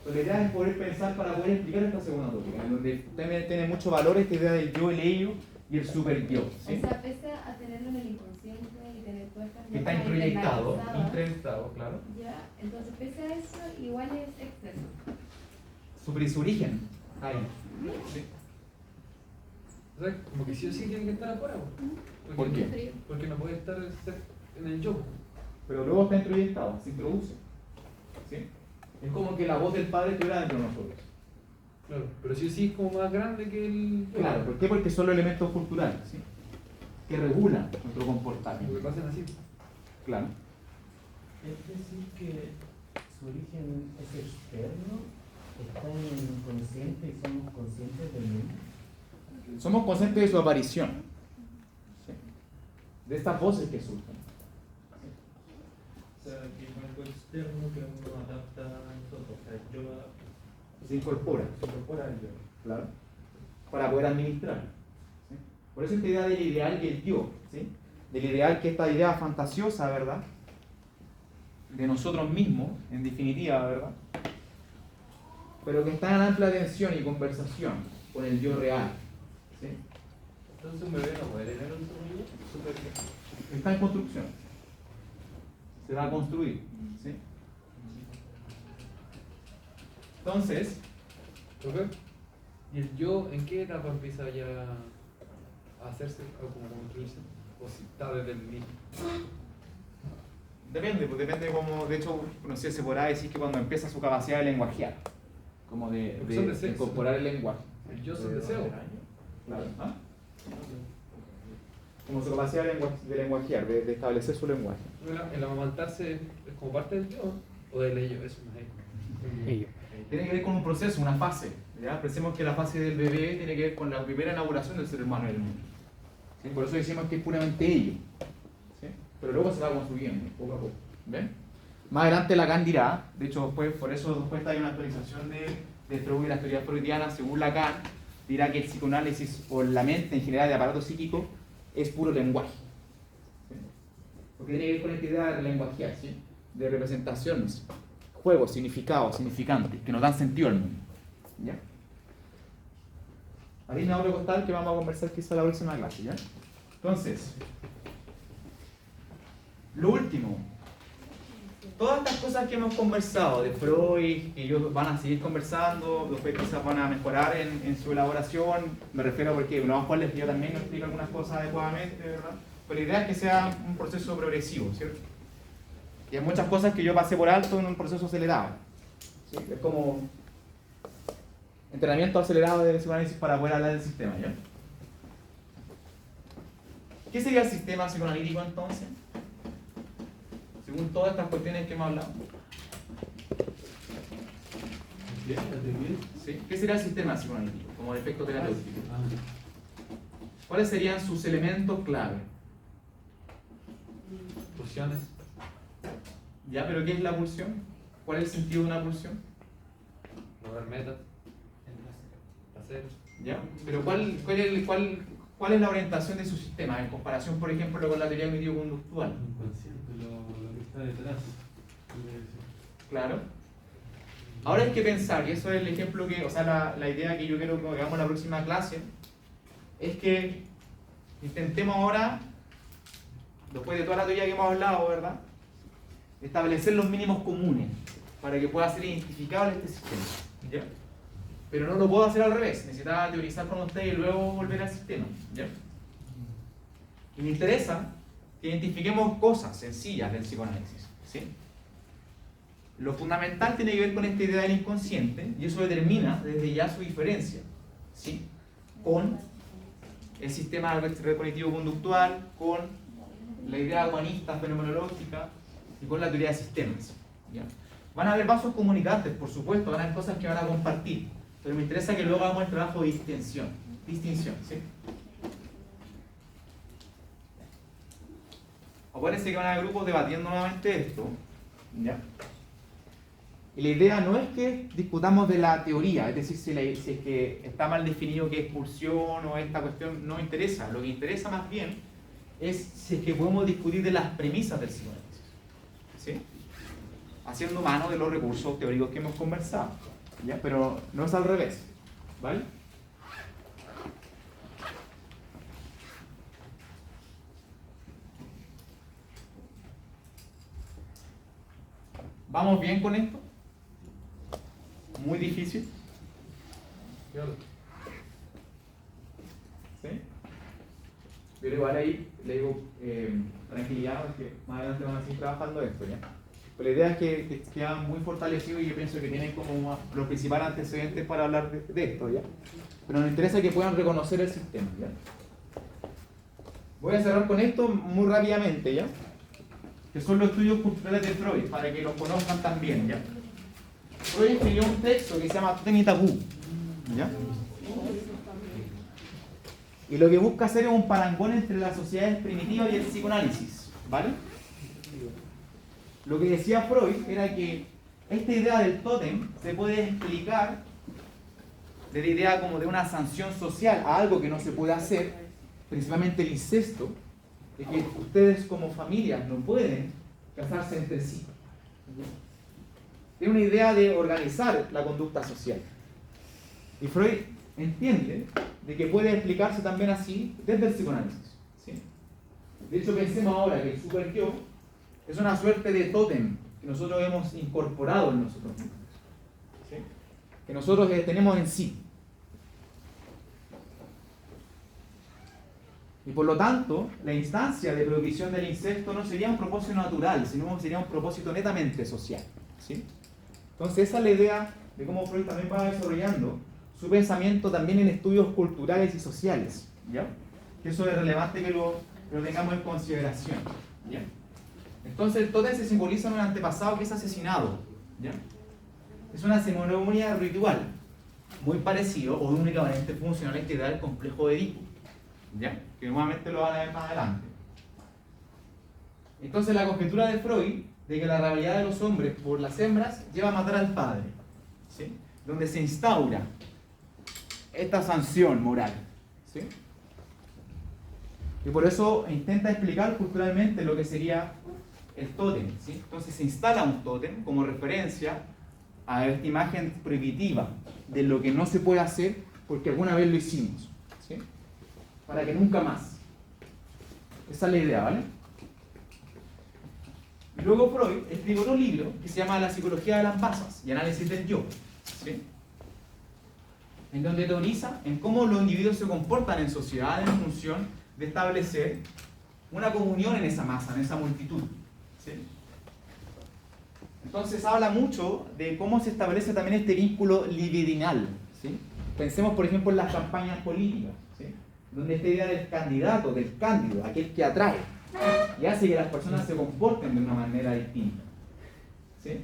Pero la idea es poder pensar para poder explicar esta segunda tópica, en donde tiene mucho valor esta idea del yo, el ello y el super yo, ¿sí? O sea, pese a tenerlo en el inconsciente y tener todas estas Que está normas introyectado, internalizadas, claro. ya, entonces pese a eso, igual es externo. Su origen, ahí. ¿Sí? O sea, como que sí o sí tiene que estar afuera. ¿Por qué? Porque no puede estar en el yo. Pero luego está introyectado, se introduce, ¿sí? Es como que la voz del padre estuviera dentro de nosotros. Claro, pero sí o sí es como más grande que el yo. Claro, ¿por qué? Porque son los elementos culturales, ¿sí? Que regulan nuestro comportamiento. Porque pasan así. Claro. Es decir, que su origen es externo, está en el inconsciente y somos conscientes del mismo. Somos conscientes de su aparición, ¿sí? De estas voces que surgen. O sea, que es algo externo que uno adapta a nosotros. O sea, yo Se incorpora al yo, claro, para poder administrar, ¿sí? Por eso esta idea del ideal y el yo, ¿sí? Del ideal, que esta idea fantasiosa, ¿verdad? De nosotros mismos, en definitiva, ¿verdad? Pero que está en amplia tensión y conversación con el yo real, ¿sí? Entonces un bebé no puede tener un super yo. Está en construcción, se va a construir, ¿sí? Entonces, ¿Ok? ¿Y el yo en qué etapa empieza ya a hacerse o como a construirse? ¿O si está desde el inicio? depende, pues depende como, de hecho, no sé, se podrá decir que cuando empieza su capacidad de lenguajear, como Porque son de de sexo. incorporar el lenguaje. El yo es el deseo. Claro. ¿Ah? Como su capacidad de lenguajear, de establecer su lenguaje. El amamantarse es como parte del yo o del ello, eso no es. Ello. Tiene que ver con un proceso, una fase. ¿Ya? Pensemos que la fase del bebé tiene que ver con la primera inauguración del ser humano en el mundo. ¿Sí? Por eso decimos que es puramente ello. ¿Sí? Pero luego se va construyendo, poco a poco. ¿Ven? Más adelante Lacan dirá, de hecho después, por eso después hay una actualización de Freud y la teoría freudiana, según Lacan, dirá que el psicoanálisis o la mente en general de aparato psíquico es puro lenguaje. ¿Sí? Porque tiene que ver con esta idea de lenguajear, ¿sí? De representaciones, juegos, significados, significantes, que nos dan sentido al mundo. ¿Ya? Harina Oro Costal, que vamos a conversar quizá la próxima clase, ¿ya? Entonces, lo último, todas estas cosas que hemos conversado de Freud, que ellos van a seguir conversando, después quizás van a mejorar en su elaboración, me refiero porque una Juan les yo también nos explico algunas cosas adecuadamente, ¿verdad? Pero la idea es que sea un proceso progresivo, ¿cierto? Y hay muchas cosas que yo pasé por alto en un proceso acelerado, ¿sí? Es como entrenamiento acelerado de psicoanálisis para poder hablar del sistema, ¿ya? ¿Qué sería el sistema psicoanalítico entonces? Según todas estas cuestiones que hemos hablado. Bien, bien. ¿Sí? ¿Qué sería el sistema psicoanalítico como efecto terapéutico? ¿Cuáles serían sus elementos clave? Pulsiones. ¿Ya? ¿Pero qué es la pulsión? ¿Cuál es el sentido de una pulsión? Lograr metas. Placer. ¿Ya? ¿Pero cuál es la orientación de su sistema en comparación, por ejemplo, con la teoría cognitivo-conductual? Inconsciente, lo que está detrás. Claro. Ahora hay que pensar, y eso es el ejemplo que, o sea, la idea que yo quiero que hagamos en la próxima clase, es que intentemos ahora, después de toda la teoría que hemos hablado, ¿verdad?, establecer los mínimos comunes para que pueda ser identificable este sistema. ¿Ya? Pero no lo puedo hacer al revés, necesitaba teorizar con ustedes y luego volver al sistema. ¿Ya? Y me interesa que identifiquemos cosas sencillas del psicoanálisis. ¿Sí? Lo fundamental tiene que ver con esta idea del inconsciente, y eso determina desde ya su diferencia, ¿sí?, con el sistema cognitivo-conductual, con la idea humanista fenomenológica y con la teoría de sistemas. ¿Ya? Van a haber vasos comunicantes, por supuesto, van a haber cosas que van a compartir, pero me interesa que luego hagamos el trabajo de distinción. ¿Sí? Acuérdense que van a haber grupos debatiendo nuevamente esto. ¿Ya? Y la idea no es que discutamos de la teoría, es decir, si es que está mal definido qué es pulsión o esta cuestión no interesa. Lo que interesa más bien es si es que podemos discutir de las premisas del psicoanálisis, ¿sí?, haciendo mano de los recursos teóricos que hemos conversado, ¿ya? Pero no es al revés, ¿vale? ¿Vamos bien con esto? ¿Muy difícil? ¿Sí? Pero igual ahí le digo tranquilidad, porque más adelante van a seguir trabajando esto, ¿ya? Pero la idea es que quedan muy fortalecidos y yo pienso que tienen como los principales antecedentes para hablar de esto, ¿ya? Pero nos interesa que puedan reconocer el sistema, ¿ya? Voy a cerrar con esto muy rápidamente, ¿ya? Que son los estudios culturales de Freud, para que los conozcan también, ¿ya? Freud escribió un texto que se llama Tótem y Tabú, ¿ya? Y lo que busca hacer es un parangón entre las sociedades primitivas y el psicoanálisis, ¿vale? Lo que decía Freud era que esta idea del tótem se puede explicar de la idea como de una sanción social a algo que no se puede hacer, principalmente el incesto, de que ustedes como familias no pueden casarse entre sí. Es una idea de organizar la conducta social. Y Freud entiende de que puede explicarse también así desde el psicoanálisis, ¿sí? De hecho, pensemos ahora que el superyo es una suerte de tótem que nosotros hemos incorporado en nosotros mismos, ¿sí?, que nosotros tenemos en sí. Y por lo tanto, la instancia de prohibición del incesto no sería un propósito natural, sino sería un propósito netamente social, ¿sí? Entonces esa es la idea de cómo Freud también va desarrollando su pensamiento también en estudios culturales y sociales, ¿ya? Que eso es relevante que lo tengamos en consideración, ¿ya? Entonces el tótem se simboliza en un antepasado que es asesinado, ¿ya? Es una ceremonia ritual, muy parecido o únicamente funcional a esta idea del complejo de Edipo, ¿ya? Que nuevamente lo van a ver más adelante. Entonces la conjetura de Freud de que la rivalidad de los hombres por las hembras lleva a matar al padre, ¿sí?, donde se instaura esta sanción moral, ¿sí? Y por eso intenta explicar culturalmente lo que sería el tótem, ¿sí? Entonces se instala un tótem como referencia a esta imagen prohibitiva de lo que no se puede hacer porque alguna vez lo hicimos, ¿sí?, para que nunca más. Esa es la idea, ¿vale? Y luego Freud escribe otro libro que se llama La psicología de las masas y análisis del yo, ¿sí?, en donde teoriza en cómo los individuos se comportan en sociedad en función de establecer una comunión en esa masa, en esa multitud, ¿sí? Entonces habla mucho de cómo se establece también este vínculo libidinal, ¿sí? Pensemos por ejemplo en las campañas políticas, ¿sí?, donde esta idea del candidato, del cándido, aquel que atrae y hace que las personas se comporten de una manera distinta, ¿sí?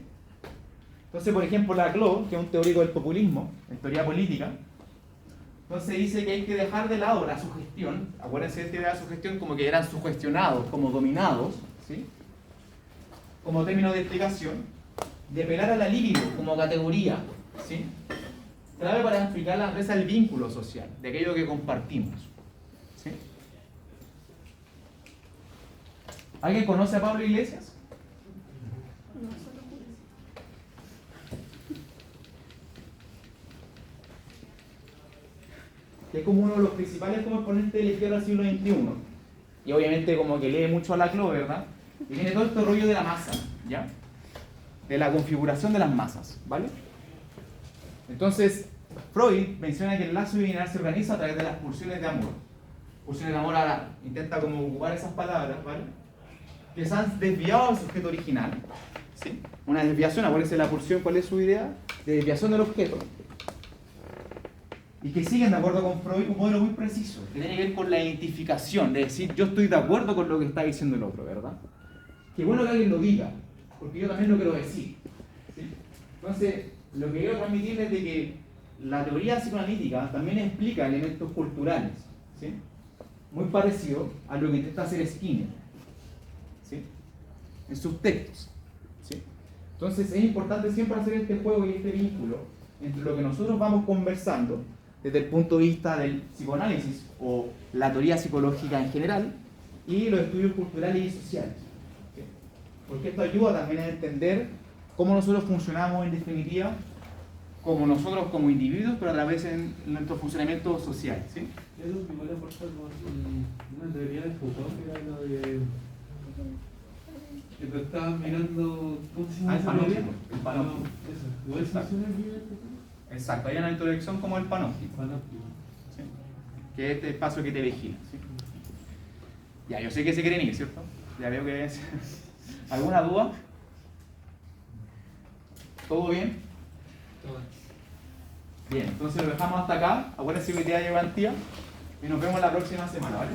Entonces, por ejemplo, Laclau, que es un teórico del populismo, en teoría política, entonces dice que hay que dejar de lado la sugestión. Acuérdense de esta idea de sugestión como que eran sugestionados, como dominados, ¿sí? Como término de explicación, de apelar a la libido como categoría, ¿sí? Clave para explicar la empresa el vínculo social, de aquello que compartimos, ¿sí? ¿Alguien conoce a Pablo Iglesias? No, solo por eso. Que es como uno de los principales como exponentes de la izquierda del siglo XXI. Y obviamente como que lee mucho a Laclau, ¿verdad? Y tiene todo este rollo de la masa, ¿ya? De la configuración de las masas, ¿vale? Entonces, Freud menciona que el lazo bilateral se organiza a través de las pulsiones de amor. Pulsiones de amor, ahora intenta como ocupar esas palabras, ¿vale? Que se han desviado del sujeto original, ¿sí? Una desviación, acuérdense la pulsión, ¿cuál es su idea? De desviación del objeto. Y que siguen, de acuerdo con Freud, un modelo muy preciso, que tiene que ver con la identificación, de decir, yo estoy de acuerdo con lo que está diciendo el otro, ¿verdad? Qué bueno que alguien lo diga, porque yo también lo quiero decir, ¿sí? Entonces, lo que quiero transmitirles es de que la teoría psicoanalítica también explica elementos culturales, ¿sí? Muy parecido a lo que intenta hacer Skinner, ¿sí? En sus textos, ¿sí? Entonces, es importante siempre hacer este juego y este vínculo entre lo que nosotros vamos conversando desde el punto de vista del psicoanálisis o la teoría psicológica en general y los estudios culturales y sociales, ¿sí? Porque esto ayuda también a entender cómo nosotros funcionamos en definitiva como nosotros como individuos, pero a través de nuestro funcionamiento social, ¿sí? Eso me igual aporta con una teoría de Foucault que era lo de que tú estabas mirando ¿cómo se llama? El panóptico. El panóptico. Eso, igual funciona bien este Exacto, hay una introducción como el panóptico, panóptico. ¿sí? Que es este espacio que te vigila, ¿sí? Ya, yo sé que se quieren ir, ¿cierto? Ya veo que es... ¿Alguna duda? ¿Todo bien? Todo. Bien, entonces lo dejamos hasta acá. Acuérdense que hoy día llegó Antía y nos vemos la próxima semana, ¿vale?